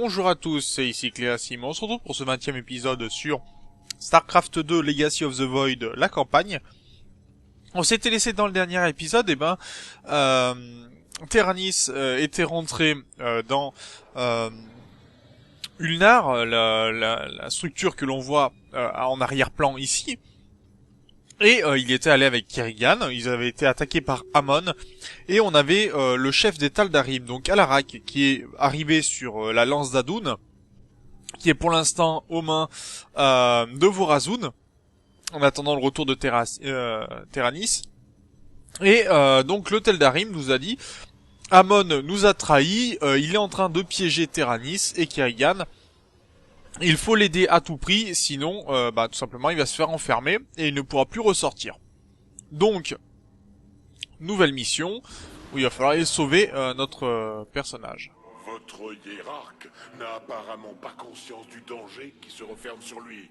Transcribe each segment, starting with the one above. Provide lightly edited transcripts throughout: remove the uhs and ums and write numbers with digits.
Bonjour à tous, c'est ici Cléasim. On se retrouve pour ce 20e épisode sur StarCraft 2 Legacy of the Void, la campagne. On s'était laissé dans le dernier épisode, Terranis était rentré dans Ulnar, la structure que l'on voit en arrière-plan ici. Et il était allé avec Kerrigan, ils avaient été attaqués par Amon, et on avait le chef des Tal'Darim, donc Alarak, qui est arrivé sur la lance d'Adun, qui est pour l'instant aux mains de Vorazun, en attendant le retour de Terranis. Et donc le Tal'Darim nous a dit, Amon nous a trahis, il est en train de piéger Terranis et Kerrigan. Il faut l'aider à tout prix, sinon, tout simplement, il va se faire enfermer et il ne pourra plus ressortir. Donc, nouvelle mission où il va falloir sauver notre personnage. Votre hiérarque n'a apparemment pas conscience du danger qui se referme sur lui.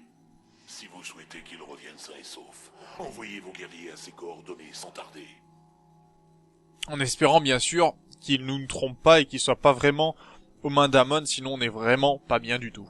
Si vous souhaitez qu'il revienne sain et sauf, envoyez vos guerriers à ses coordonnées sans tarder. En espérant bien sûr qu'il ne nous trompe pas et qu'il soit pas vraiment aux mains d'Amon, sinon on n'est vraiment pas bien du tout.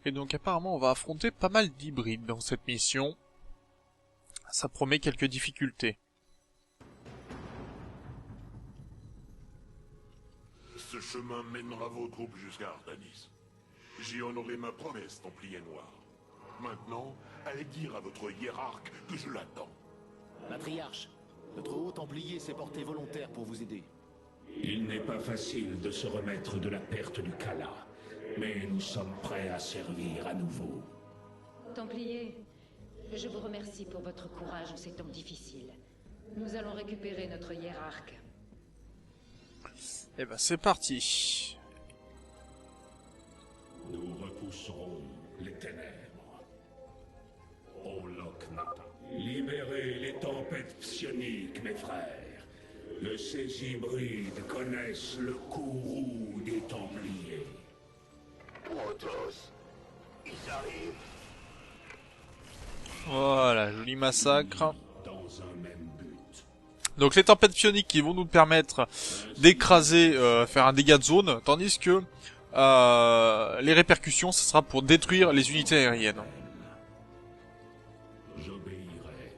Et donc apparemment on va affronter pas mal d'hybrides dans cette mission. Ça promet quelques difficultés. Ce chemin mènera vos troupes jusqu'à Artanis. J'ai honoré ma promesse, Templier Noir. Maintenant, allez dire à votre hiérarque que je l'attends. Matriarche, notre haut Templier s'est porté volontaire pour vous aider. Il n'est pas facile de se remettre de la perte du Khala, mais nous sommes prêts à servir à nouveau. Templier, je vous remercie pour votre courage en ces temps difficiles. Nous allons récupérer notre hiérarque. Eh ben c'est parti. Nous repousserons les ténèbres. Oloknata. Libérez les tempêtes psioniques, mes frères. Que ces hybrides connaissent le courroux des Templiers. Protoss, ils arrivent. Voilà, joli massacre. Dans un même but. Donc les tempêtes psioniques qui vont nous permettre d'écraser, faire un dégât de zone, tandis que les répercussions, ce sera pour détruire les unités aériennes. J'obéirai.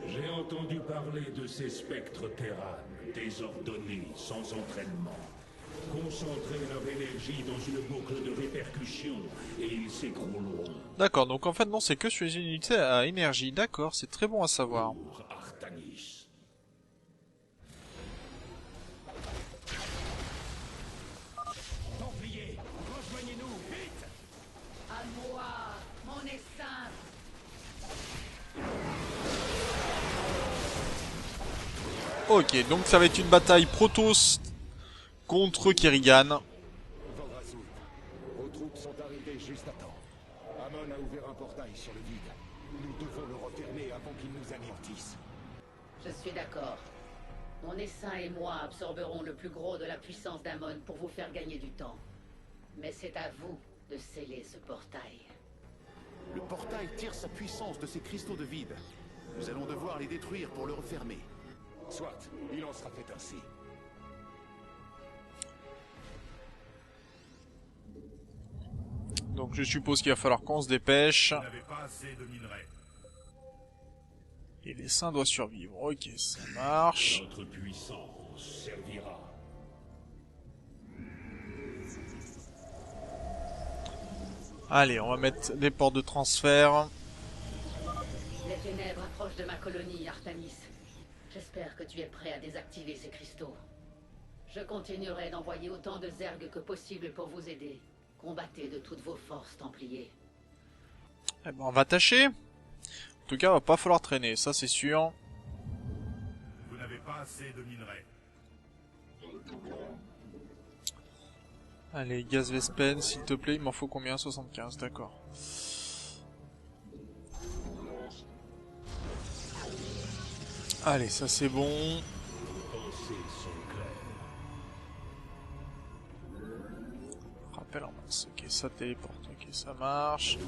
J'ai entendu parler de ces spectres terranes, désordonnés, sans entraînement. Concentrer leur énergie dans une boucle de répercussions et ils s'écrouleront. D'accord, donc en fait non, c'est que sur les unités à énergie. D'accord, c'est très bon à savoir. Pour Artanis. Templier, rejoignez-nous, vite! À moi, mon essaim. Ok, donc ça va être une bataille Protoss contre Kerrigan. Vorazun, vos troupes sont arrivées juste à temps. Amon a ouvert un portail sur le vide. Nous devons le refermer avant qu'il nous anéantisse. Je suis d'accord. Mon essaim et moi absorberons le plus gros de la puissance d'Amon pour vous faire gagner du temps. Mais c'est à vous de sceller ce portail. Le portail tire sa puissance de ces cristaux de vide. Nous allons devoir les détruire pour le refermer. Soit, il en sera fait ainsi. Donc je suppose qu'il va falloir qu'on se dépêche. Vous n'avez pas assez de minerais. Et l'essaim doit survivre. Ok, ça marche. Notre puissance servira. Allez, on va mettre des portes de transfert. Les ténèbres approchent de ma colonie, Artanis. J'espère que tu es prêt à désactiver ces cristaux. Je continuerai d'envoyer autant de zergs que possible pour vous aider. Combattez de toutes vos forces, Templiers. Eh ben, on va tâcher. En tout cas, va pas falloir traîner, ça c'est sûr. Vous n'avez pas assez de minerais. Allez, gaz Vespen, s'il te plaît, il m'en faut combien? 75, d'accord. Allez, ça c'est bon. Vos pensées sont claires. ça téléporte. Ok, ça marche.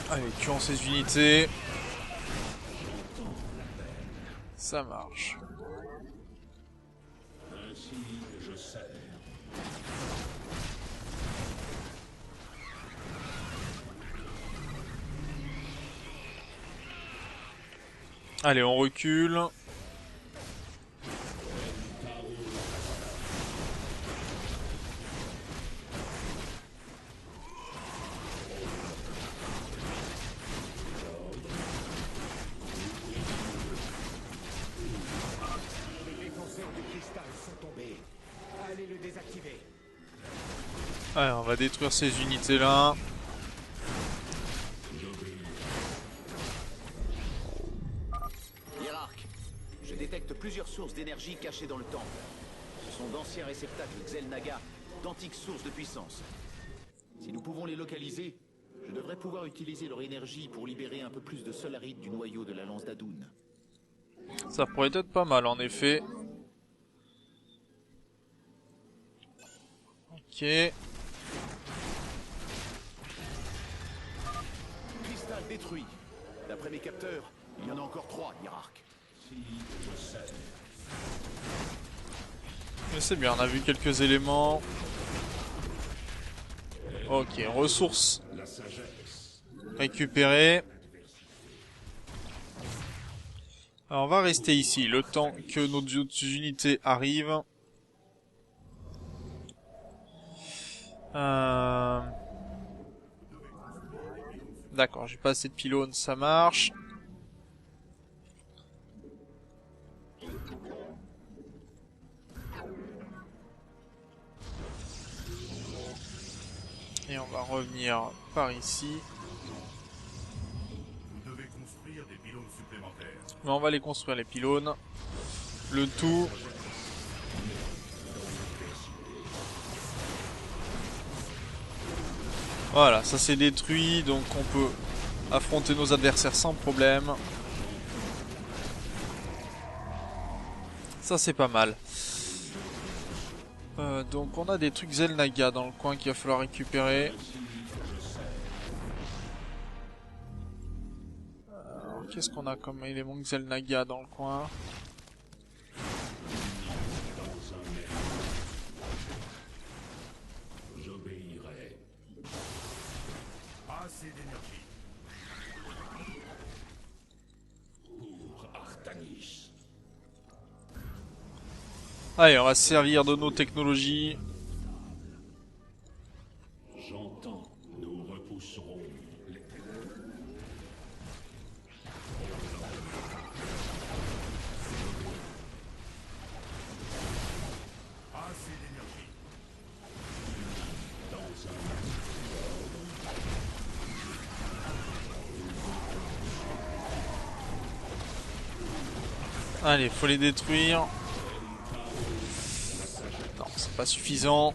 Allez, tuons ces unités. Ça marche. Ainsi, je sers. Allez, on recule. Les défenseurs du cristal sont tombés. Allez le désactiver. Allez, on va détruire ces unités-là. Hiérarque, je détecte plusieurs sources d'énergie cachées dans le temple. Ce sont d'anciens réceptacles Xel'Naga, d'antiques sources de puissance. Si nous pouvons les localiser, je devrais pouvoir utiliser leur énergie pour libérer un peu plus de solarite du noyau de la lance d'Adun. Ça pourrait être pas mal, en effet. Ok. Cristal détruit. D'après mes capteurs, il y en a encore 3, Hiérarque. Mais c'est bien, on a vu quelques éléments. Ok, ressources récupérées. Alors on va rester ici, le temps que nos autres unités arrivent. D'accord, j'ai pas assez de pylônes, ça marche. Et on va revenir par ici. Vous devez construire des pylônes supplémentaires. Mais on va les construire, les pylônes. Le tout. Voilà, ça c'est détruit, donc on peut affronter nos adversaires sans problème. Ça c'est pas mal. Donc on a des trucs Xel'Naga dans le coin qu'il va falloir récupérer. Alors qu'est-ce qu'on a comme élément Xel'Naga dans le coin? J'obéirai. Assez d'énergie. Pour Artanis. Allez, on va se servir de nos technologies. J'entends. Nous repousserons les... Assez d'énergie. Allez, faut les détruire. Non, c'est pas suffisant.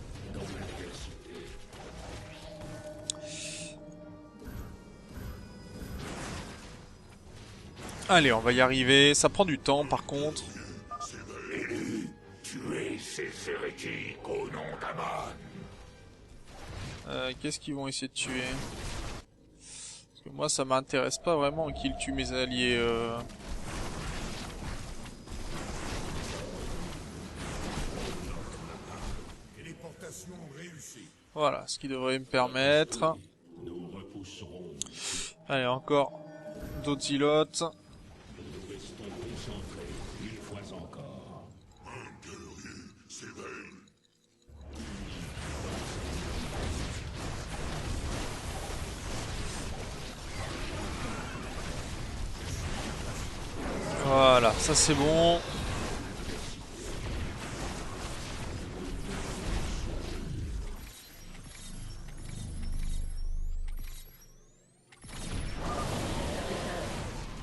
Allez, on va y arriver. Ça prend du temps par contre. Tuez ces hérétiques au nom d'Amon. Qu'est-ce qu'ils vont essayer de tuer? Parce que moi ça m'intéresse pas vraiment qu'ils tuent mes alliés. Téléportation réussie. Voilà, ce qui devrait me permettre. Nous repousserons. Allez, encore d'autres îlotes. Nous restons concentrés une fois encore. Un guerrier s'éveille. Voilà, ça c'est bon.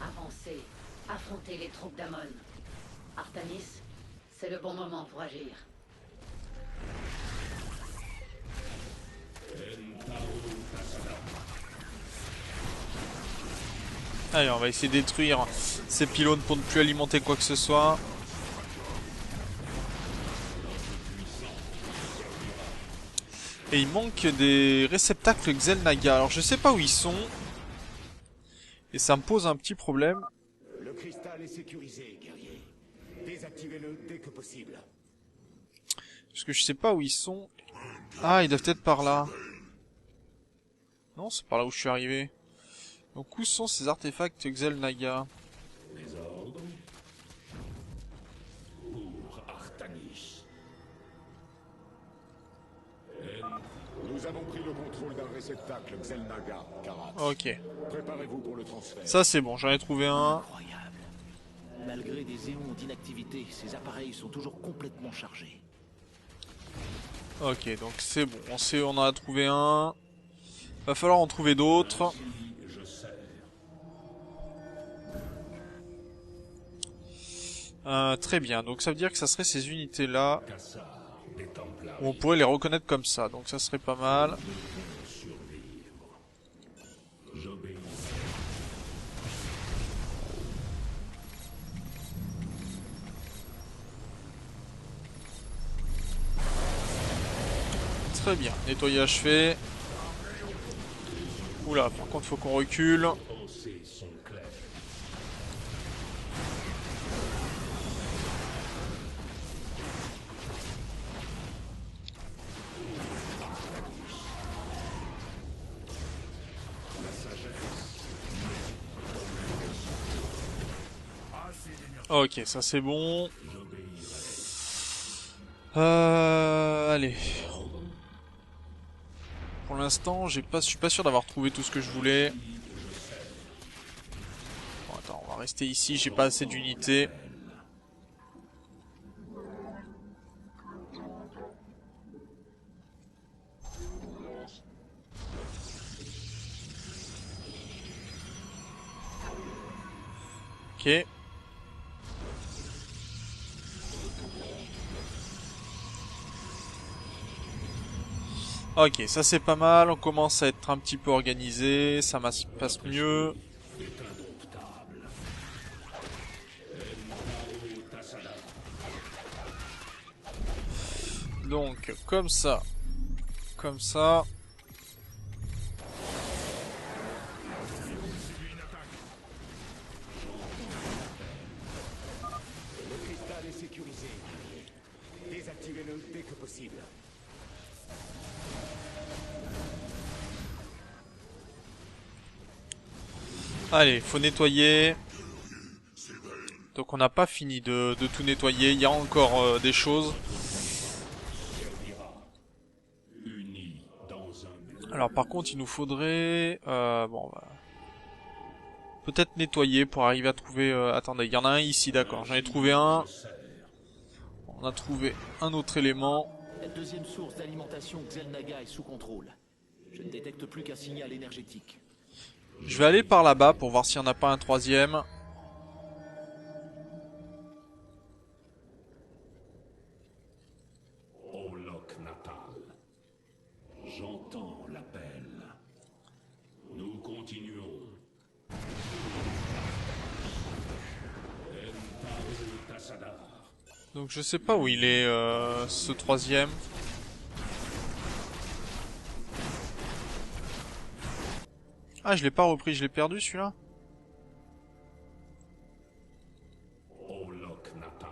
Avancez, affrontez les troupes d'Amon. Artanis, c'est le bon moment pour agir. Allez, on va essayer de détruire ces pylônes pour ne plus alimenter quoi que ce soit. Et il manque des réceptacles Xel'Naga. Alors je sais pas où ils sont. Et ça me pose un petit problème. Le cristal est sécurisé, guerrier. Désactivez-le dès que possible. Parce que je sais pas où ils sont. Ah, ils doivent être par là. Non, c'est par là où je suis arrivé. Donc où sont ces artefacts Xel'Naga? Les ordres pour Artanis. Nous avons pris le contrôle d'un réceptacle Xel'Naga, Karat. Ok. Préparez-vous pour le transfert. Ça c'est bon, j'en ai trouvé un. Incroyable. Malgré des éons d'inactivité, ces appareils sont toujours complètement chargés. Ok, donc c'est bon. On en a trouvé un. Va falloir en trouver d'autres. Je sers. Très bien, donc ça veut dire que ça serait ces unités-là. Cassar des Templars. On pourrait les reconnaître comme ça, donc ça serait pas mal. Survivre. J'obéis. Très bien, nettoyage fait. Oula, par contre faut qu'on recule. Pensées sont claires. Ok, ça c'est bon. Allez. Pour l'instant, je suis pas sûr d'avoir trouvé tout ce que je voulais. Bon, attends, on va rester ici, j'ai pas assez d'unités. Ok. Ok, ça c'est pas mal, on commence à être un petit peu organisé, ça passe mieux. Donc, comme ça. Comme ça. Le cristal est sécurisé. Désactivez-le dès que possible. Allez, faut nettoyer. Donc on n'a pas fini de tout nettoyer, il y a encore des choses. Unis dans un but. Alors par contre il nous faudrait... bon, on va peut-être nettoyer pour arriver à trouver... attendez, il y en a un ici, d'accord, j'en ai trouvé un. On a trouvé un autre élément. La deuxième source d'alimentation Xel'Naga est sous contrôle. Je ne détecte plus qu'un signal énergétique. Je vais aller par là-bas pour voir s'il n'y en a pas un troisième. Olok Natal. J'entends l'appel. Nous continuons. Entaru Tassadar. Donc je sais pas où il est ce troisième. Ah, je l'ai pas repris, je l'ai perdu celui-là. Olok Natal.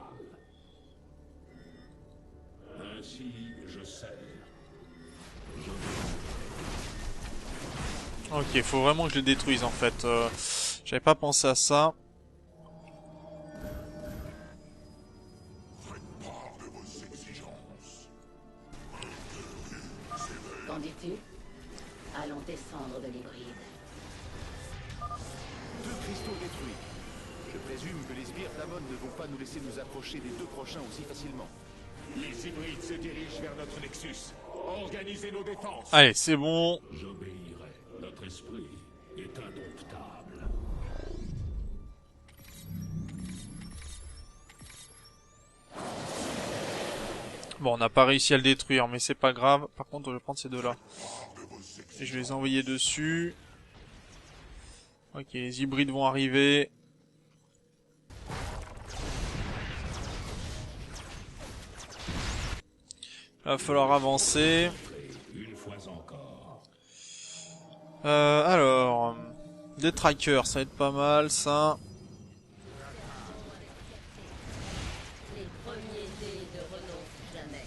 Ainsi je sers. Ok, faut vraiment que je le détruise en fait. J'avais pas pensé à ça. Qu'en dis-tu? Allons descendre de l'hybride. 2 cristaux détruits. Je présume que les sbires d'Amon ne vont pas nous laisser nous approcher des 2 prochains aussi facilement. Les hybrides se dirigent vers notre Nexus. Organisez nos défenses. Allez, c'est bon. J'obéirai. Notre esprit est indomptable. Bon, on n'a pas réussi à le détruire, mais c'est pas grave. Par contre, je vais prendre ces deux-là. Et je vais les envoyer dessus. Ok, les hybrides vont arriver. Il va falloir avancer. Une Alors... Des trackers, ça va être pas mal, ça. Les premiers nés ne renoncent jamais.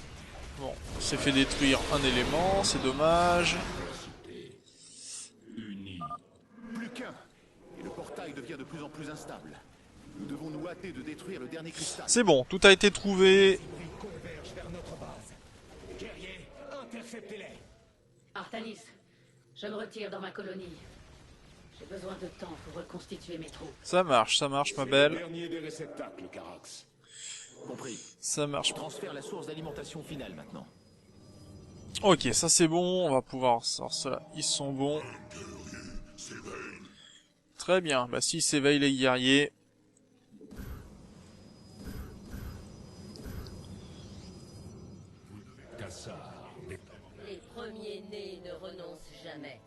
Bon, on s'est fait détruire un élément, c'est dommage. Unis. Plus qu'un. Et le portail devient de plus en plus instable. Nous devons nous hâter de détruire le dernier cristal. C'est bon, tout a été trouvé. Ils convergent vers notre base. Guerriers, interceptez-les. Artanis, je me retire dans ma colonie. J'ai besoin de temps pour reconstituer mes troupes. Ça marche, ma C'est le belle. dernier des réceptacles, Carax. Compris. Ça marche. Transfère la source d'alimentation finale maintenant. Ok, ça c'est bon, on va pouvoir... Alors ceux-là, ils sont bons. Très bien, bah s'ils s'éveillent les guerriers... Cassar. Les premiers nés ne renoncent jamais.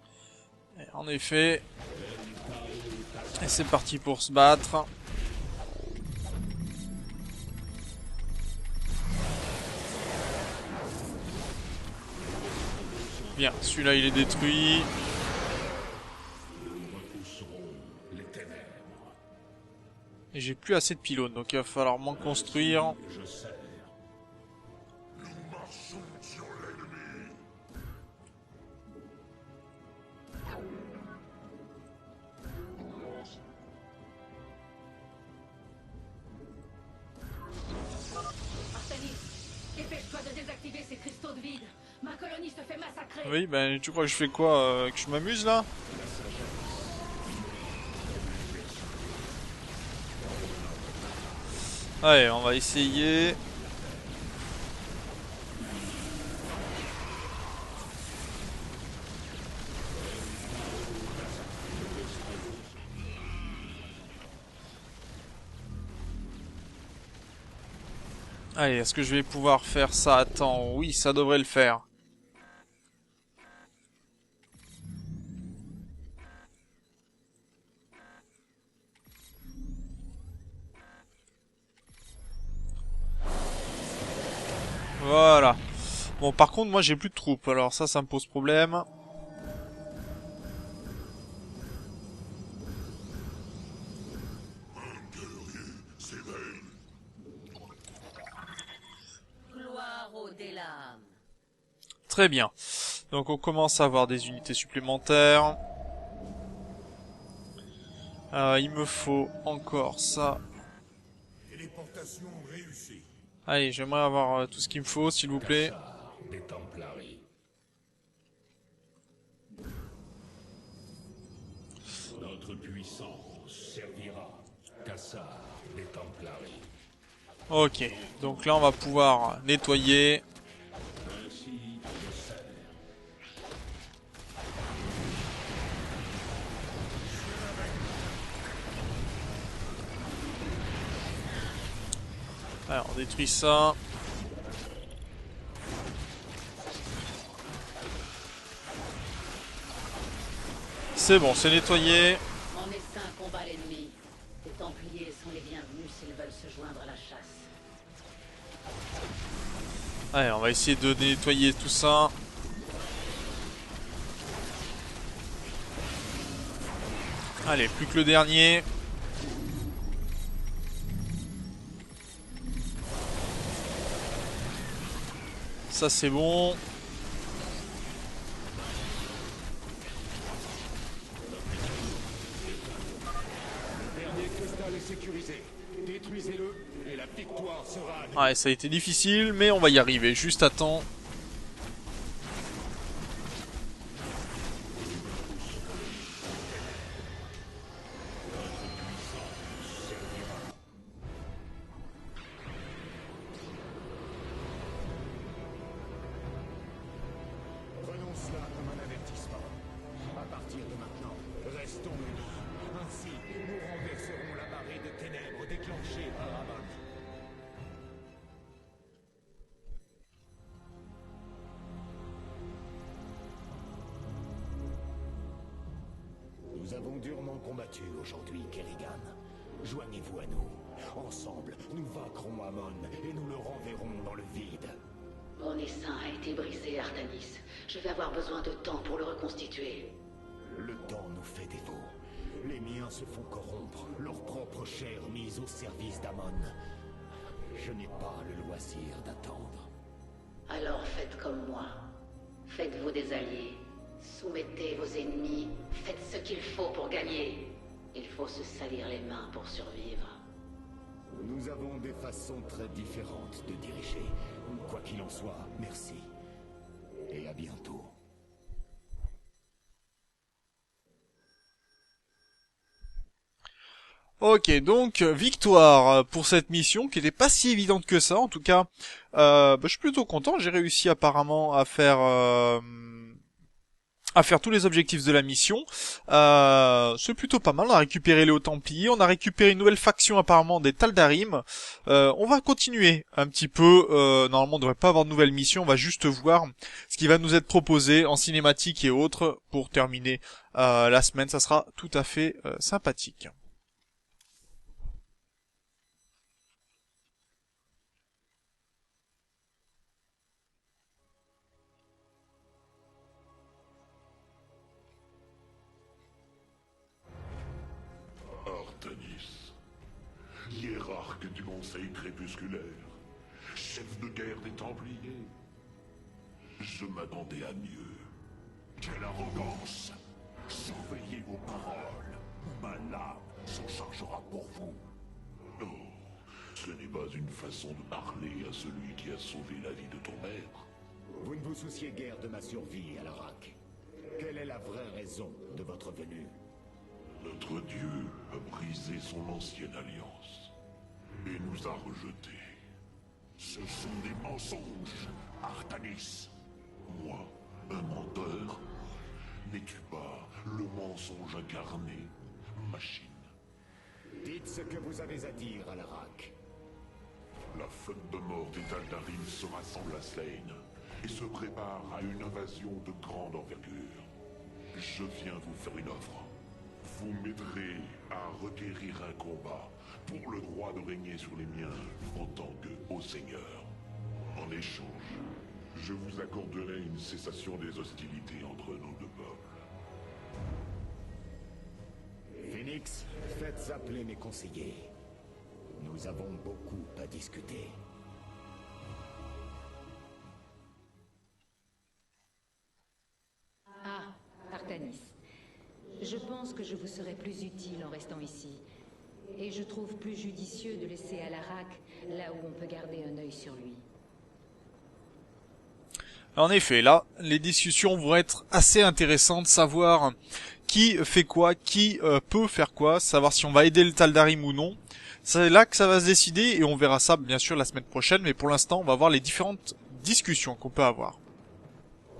Et en effet... Et c'est parti pour se battre. Bien, celui-là il est détruit. Les ténèbres. Et j'ai plus assez de pylônes, donc il va falloir m'en construire. Je sers. Artanis, dépêche-toi de désactiver ces cristaux de vide. Ma colonie se fait massacrer. Oui, ben tu crois que je fais quoi que je m'amuse là? Allez, on va essayer. Allez, est-ce que je vais pouvoir faire ça à temps? Oui, ça devrait le faire. Voilà. Bon, par contre, moi j'ai plus de troupes, alors ça me pose problème. Gloire au Délam. Très bien. Donc on commence à avoir des unités supplémentaires. Il me faut encore ça. Téléportation réussie. Allez, j'aimerais avoir tout ce qu'il me faut, s'il vous plaît. Cassar. Des Templaries. Notre puissance servira. Cassar. Des Templaries. Ok, donc là on va pouvoir nettoyer. Ainsi, je sers. Alors, on détruit ça. C'est bon, c'est nettoyé. En essaim combat l'ennemi. Les Templiers sont les bienvenus s'ils veulent se joindre à la chasse. Allez, on va essayer de nettoyer tout ça. Allez, plus que le dernier. Ça c'est bon. Le dernier cristal est sécurisé. Détruisez-le et la victoire sera à nous. Ouais, ça a été difficile, mais on va y arriver. Juste à temps. Prenons cela comme un avertissement. À partir de maintenant, restons unis. Ainsi, nous renverserons la marée de ténèbres déclenchée par Amon. Nous avons durement combattu aujourd'hui, Kerrigan. Joignez-vous à nous. Ensemble, nous vaincrons Amon et nous le renverrons dans le vide. Mon essaim a été brisé, Artanis. Je vais avoir besoin de temps pour le reconstituer. Le temps nous fait défaut. Les miens se font corrompre, leur propre chair mise au service d'Amon. Je n'ai pas le loisir d'attendre. Alors faites comme moi. Faites-vous des alliés. Soumettez vos ennemis. Faites ce qu'il faut pour gagner. Il faut se salir les mains pour survivre. Nous avons des façons très différentes de diriger. Quoi qu'il en soit, merci. Et à bientôt. Ok, donc victoire pour cette mission qui n'était pas si évidente que ça. En tout cas, je suis plutôt content. J'ai réussi apparemment à faire tous les objectifs de la mission. C'est plutôt pas mal. On a récupéré les Hauts-Templiers, on a récupéré une nouvelle faction apparemment des Taldarim. On va continuer un petit peu. Normalement, on devrait pas avoir de nouvelles missions. On va juste voir ce qui va nous être proposé en cinématique et autres pour terminer la semaine. Ça sera tout à fait sympathique. Artanis, hiérarque du Conseil crépusculaire, chef de guerre des Templiers. Je m'attendais à mieux. Quelle arrogance! Surveillez vos paroles. Ma lame s'en chargera pour vous. Oh, ce n'est pas une façon de parler à celui qui a sauvé la vie de ton maître. Vous ne vous souciez guère de ma survie, Alarak. Quelle est la vraie raison de votre venue? Notre Dieu a brisé son ancienne alliance et nous a rejetés. Ce sont des mensonges, Artanis. Moi, un menteur? N'es-tu pas le mensonge incarné, machine? Dites ce que vous avez à dire, Alarak. La flotte de mort des Taldarim se rassemble à Slane et se prépare à une invasion de grande envergure. Je viens vous faire une offre. Vous m'aiderez à requérir un combat pour le droit de régner sur les miens en tant que haut seigneur. En échange, je vous accorderai une cessation des hostilités entre nos deux peuples. Phoenix, faites appeler mes conseillers. Nous avons beaucoup à discuter. Ah, Artanis. Je pense que je vous serai plus utile en restant ici. Et je trouve plus judicieux de laisser Alarak là où on peut garder un œil sur lui. En effet, là, les discussions vont être assez intéressantes, savoir qui fait quoi, qui peut faire quoi, savoir si on va aider le Taldarim ou non. C'est là que ça va se décider et on verra ça bien sûr la semaine prochaine, mais pour l'instant on va voir les différentes discussions qu'on peut avoir.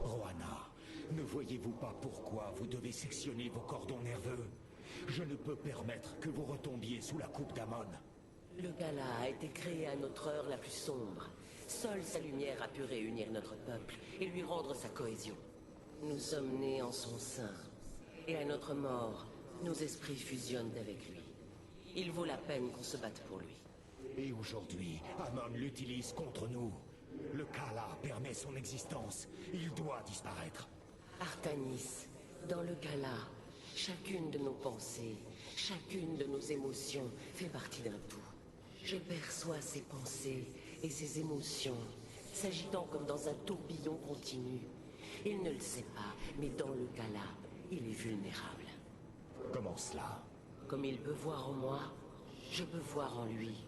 Rohanna, ne voyez-vous pas pourquoi vous devez sectionner vos cordons nerveux? Je ne peux permettre que vous retombiez sous la coupe d'Amon. Le Gala a été créé à notre heure la plus sombre. Seule sa lumière a pu réunir notre peuple et lui rendre sa cohésion. Nous sommes nés en son sein. Et à notre mort, nos esprits fusionnent avec lui. Il vaut la peine qu'on se batte pour lui. Et aujourd'hui, Amon l'utilise contre nous. Le Kala permet son existence. Il doit disparaître. Artanis, dans le Gala, chacune de nos pensées, chacune de nos émotions fait partie d'un tout. Je perçois ses pensées et ses émotions s'agitant comme dans un tourbillon continu. Il ne le sait pas, mais dans le Gala, il est vulnérable. Comment cela? Comme il peut voir en moi, je peux voir en lui.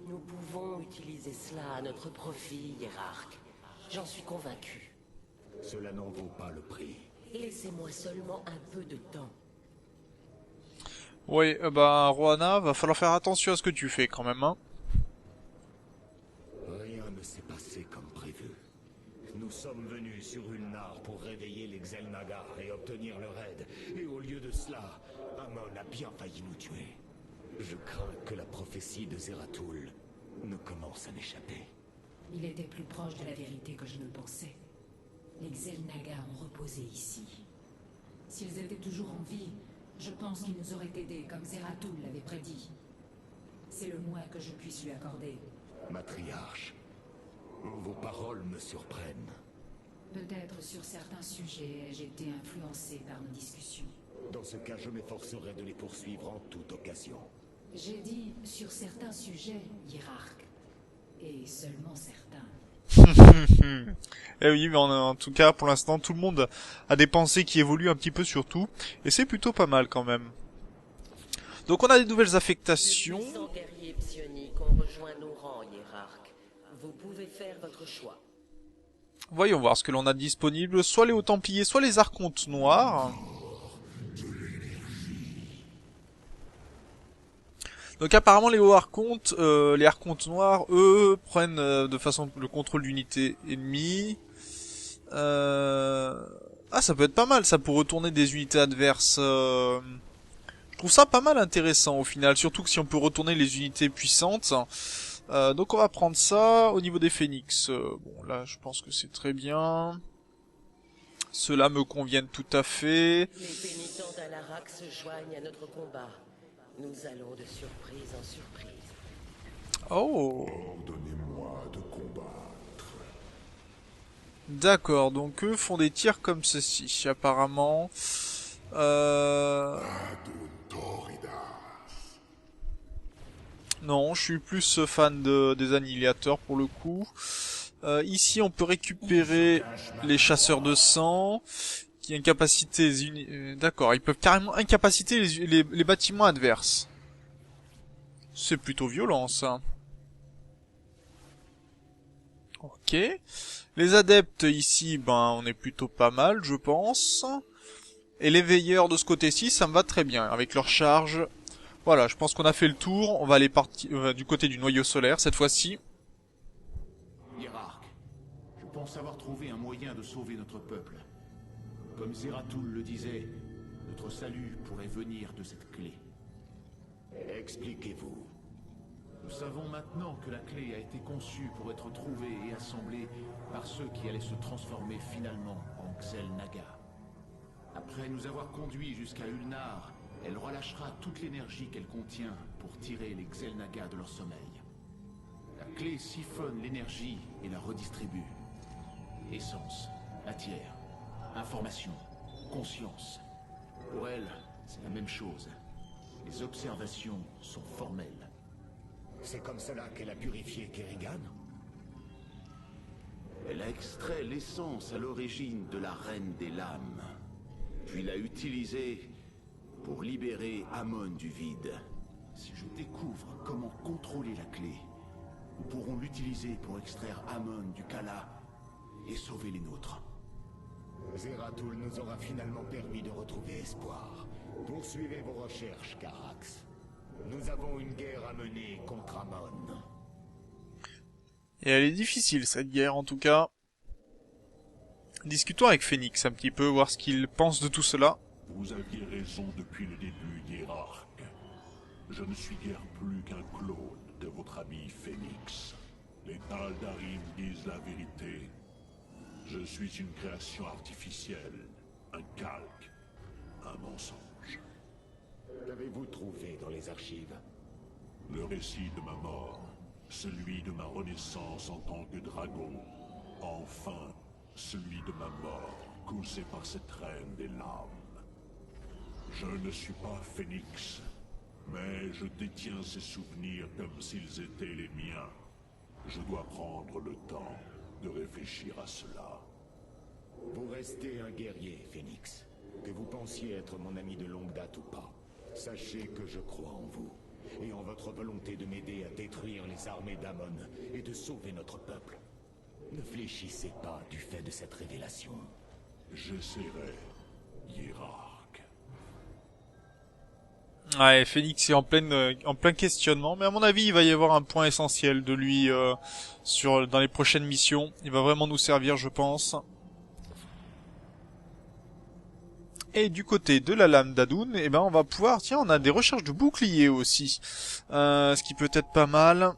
Nous pouvons utiliser cela à notre profit, hiérarque. J'en suis convaincu. Cela n'en vaut pas le prix. Laissez-moi seulement un peu de temps. Oui, Rohanna, va falloir faire attention à ce que tu fais quand même, hein. Rien ne s'est passé comme prévu. Nous sommes venus sur une nare pour réveiller les Xel'Naga et obtenir leur aide. Et au lieu de cela, Amon a bien failli nous tuer. Je crains que la prophétie de Zeratul ne commence à m'échapper. Il était plus proche de la vérité que je ne le pensais. Les Xel'Naga ont reposé ici. S'ils étaient toujours en vie, je pense qu'ils nous auraient aidés comme Zeratul l'avait prédit. C'est le moins que je puisse lui accorder. Matriarche, Vos paroles me surprennent. Peut-être sur certains sujets ai-je été influencé par nos discussions. Dans ce cas, je m'efforcerai de les poursuivre en toute occasion. J'ai dit sur certains sujets, hiérarque. Et seulement certains. Eh oui, mais en tout cas, pour l'instant, tout le monde a des pensées qui évoluent un petit peu sur tout, et c'est plutôt pas mal quand même. Donc on a des nouvelles affectations. De puissants guerriers psioniques ont rejoint nos rangs, hiérarque. Vous pouvez faire votre choix. Voyons voir ce que l'on a disponible, soit les Hauts-Templiers, soit les Archontes Noirs. Donc apparemment les Archontes Noirs, eux, prennent de façon le contrôle d'unités ennemies. Ah, ça peut être pas mal ça pour retourner des unités adverses. Je trouve ça pas mal intéressant au final, surtout que si on peut retourner les unités puissantes. Donc on va prendre ça au niveau des phénix. Bon là je pense que c'est très bien. Ceux-là me conviennent tout à fait. Les pénitents d'Alarak se joignent à notre combat. Nous allons de surprise en surprise. Oh. Ordonnez-moi de combattre. D'accord, donc eux font des tirs comme ceci, apparemment. Non, je suis plus fan des annihilateurs pour le coup. Ici, on peut récupérer les chasseurs de sang, qui incapacité. D'accord, ils peuvent carrément incapaciter les bâtiments adverses. C'est plutôt violent, ça. Ok. Les adeptes ici, ben, on est plutôt pas mal, je pense. Et les veilleurs de ce côté-ci, ça me va très bien, avec leur charge. Voilà, je pense qu'on a fait le tour. On va aller du côté du noyau solaire, cette fois-ci. Hiérarque, je pense avoir trouvé un moyen de sauver notre peuple. Comme Zeratul le disait, notre salut pourrait venir de cette clé. Expliquez-vous. Nous savons maintenant que la clé a été conçue pour être trouvée et assemblée par ceux qui allaient se transformer finalement en Xel'Naga. Après nous avoir conduits jusqu'à Ulnar, elle relâchera toute l'énergie qu'elle contient pour tirer les Xel'Naga de leur sommeil. La clé siphonne l'énergie et la redistribue. Essence, matière, information, conscience. Pour elle, c'est la même chose. Les observations sont formelles. C'est comme cela qu'elle a purifié Kerrigan? Elle a extrait l'essence à l'origine de la Reine des Lames, puis l'a utilisée pour libérer Amon du vide. Si je découvre comment contrôler la clé, nous pourrons l'utiliser pour extraire Amon du Kala et sauver les nôtres. Zeratul nous aura finalement permis de retrouver espoir. Poursuivez vos recherches, Carax. Nous avons une guerre à mener contre Amon. Et elle est difficile, cette guerre, en tout cas. Discutons avec Phénix un petit peu, voir ce qu'il pense de tout cela. Vous aviez raison depuis le début, hiérarque. Je ne suis guère plus qu'un clone de votre ami Phénix. Les Tal'Darim disent la vérité. Je suis une création artificielle, un calque, un mensonge. Qu'avez-vous trouvé dans les archives? Le récit de ma mort, celui de ma renaissance en tant que dragon, enfin, celui de ma mort, causé par cette reine des lames. Je ne suis pas Phénix, mais je détiens ces souvenirs comme s'ils étaient les miens. Je dois prendre le temps de réfléchir à cela. Vous restez un guerrier, Phénix. Que vous pensiez être mon ami de longue date ou pas. Sachez que je crois en vous, et en votre volonté de m'aider à détruire les armées d'Amon et de sauver notre peuple. Ne fléchissez pas du fait de cette révélation. J'essaierai, hiérarque. Ouais, Phénix est en plein questionnement, mais à mon avis, il va y avoir un point essentiel de lui dans les prochaines missions. Il va vraiment nous servir, je pense. Et du côté de la lame d'Adun, eh ben on va pouvoir... Tiens, on a des recherches de boucliers aussi. Ce qui peut être pas mal.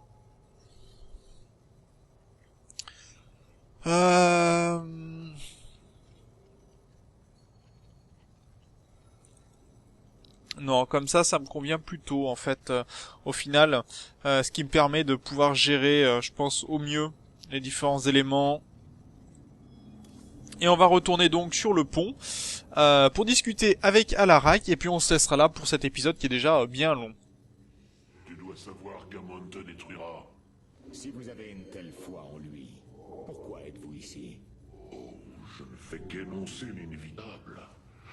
Non, comme ça me convient plutôt, en fait, au final. Ce qui me permet de pouvoir gérer, je pense, au mieux les différents éléments. Et on va retourner donc sur le pont pour discuter avec Alarak, et puis on se laissera là pour cet épisode qui est déjà bien long. Tu dois savoir qu'Amon te détruira. Si vous avez une telle foi en lui, pourquoi êtes-vous ici? Oh, je ne fais qu'énoncer l'inévitable.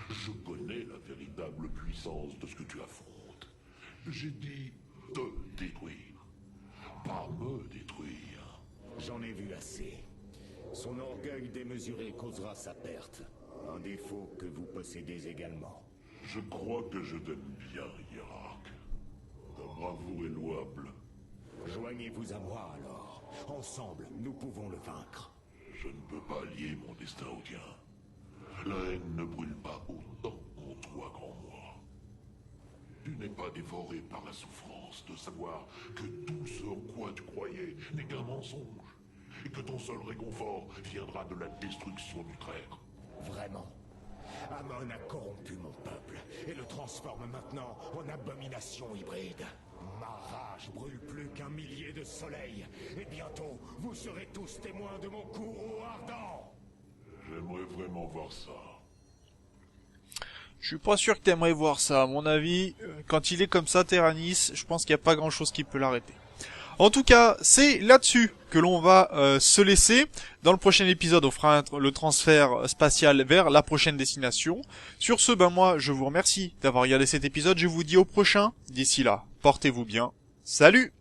Je connais la véritable puissance de ce que tu affrontes. J'ai dit te détruire, pas me détruire. J'en ai vu assez. Son orgueil démesuré causera sa perte. Un défaut que vous possédez également. Je crois que je t'aime bien, Hiérarque. Ta bravoure est louable. Joignez-vous à moi alors. Ensemble, nous pouvons le vaincre. Je ne peux pas lier mon destin au tien. La haine ne brûle pas autant en toi qu'en moi. Tu n'es pas dévoré par la souffrance de savoir que tout ce en quoi tu croyais n'est qu'un mensonge, et que ton seul réconfort viendra de la destruction du traître. Vraiment. Amon a corrompu mon peuple et le transforme maintenant en abomination hybride. Ma rage brûle plus qu'un millier de soleils, et bientôt vous serez tous témoins de mon courroux ardent. J'aimerais vraiment voir ça. Je suis pas sûr que t'aimerais voir ça. À mon avis, quand il est comme ça, Terranis, je pense qu'il n'y a pas grand chose qui peut l'arrêter. En tout cas, c'est là-dessus que l'on va se laisser. Dans le prochain épisode, on fera le transfert spatial vers la prochaine destination. Sur ce, moi, je vous remercie d'avoir regardé cet épisode. Je vous dis au prochain. D'ici là, portez-vous bien. Salut!